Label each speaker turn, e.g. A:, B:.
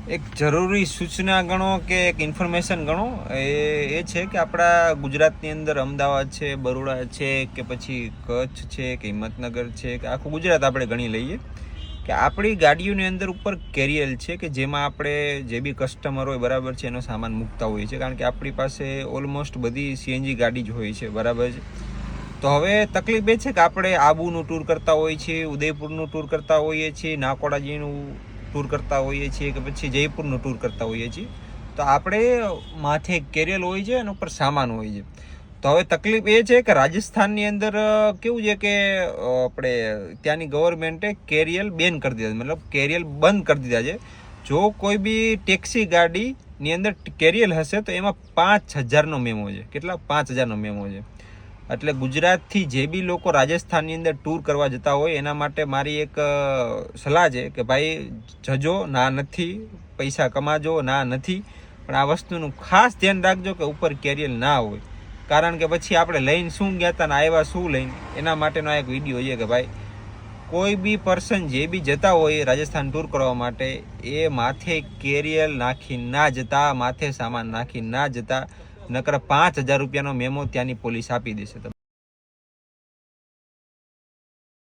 A: એક જરૂરી સૂચના ગણો કે એક ઇન્ફોર્મેશન ગણો એ છે કે આપણા ગુજરાતની અંદર અમદાવાદ છે, બરોડા છે, કે પછી કચ્છ છે, કે હિંમતનગર છે, કે આખું ગુજરાત આપણે ગણી લઈએ કે આપણી ગાડીઓની અંદર ઉપર કેરિયર છે કે જેમાં આપણે જે બી કસ્ટમર હોય બરાબર છે એનો સામાન મૂકતા હોઈએ છીએ, કારણ કે આપણી પાસે ઓલમોસ્ટ બધી સીએનજી ગાડી જ હોય છે, બરાબર છે. તો હવે તકલીફ એ છે કે આપણે આબુનું ટૂર કરતા હોઈએ છીએ, ઉદયપુરનું ટૂર કરતા હોઈએ છીએ, નાકોડાજીનું ટૂર કરતા હોઈએ છીએ, કે પછી જયપુરનું ટૂર કરતા હોઈએ છીએ. તો આપણે માથે કેરિયર હોય છે અને ઉપર સામાન હોય છે. તો હવે તકલીફ એ છે કે રાજસ્થાનની અંદર કેવું છે કે આપણે ત્યાંની ગવર્મેન્ટે કેરિયર બેન કરી દીધા, મતલબ કેરિયર બંધ કરી દીધા છે. જો કોઈ બી ટેક્સી ગાડીની અંદર કેરિયર હશે તો એમાં 5,000નો મેમો છે. કેટલા? 5,000નો મેમો છે. એટલે ગુજરાતથી જે બી લોકો રાજસ્થાનની અંદર ટૂર કરવા જતા હોય એના માટે મારી એક સલાહ છે કે ભાઈ જજો, ના નથી, પૈસા કમાજો, ના નથી, પણ આ વસ્તુનું ખાસ ધ્યાન રાખજો કે ઉપર કેરિયર ના હોય, કારણ કે પછી આપણે લઈને શું ગયા હતા ને આવ્યા શું લઈને, એના માટેનો એક વિડીયો છે કે ભાઈ કોઈ બી પર્સન જે બી જતા હોય રાજસ્થાન ટૂર કરવા માટે એ માથે કેરિયર નાખી ના જતા, માથે સામાન નાખી ના જતા, નકર 5,000 રૂપિયાનો મેમો ત્યાંની પોલીસ આપી દેશે.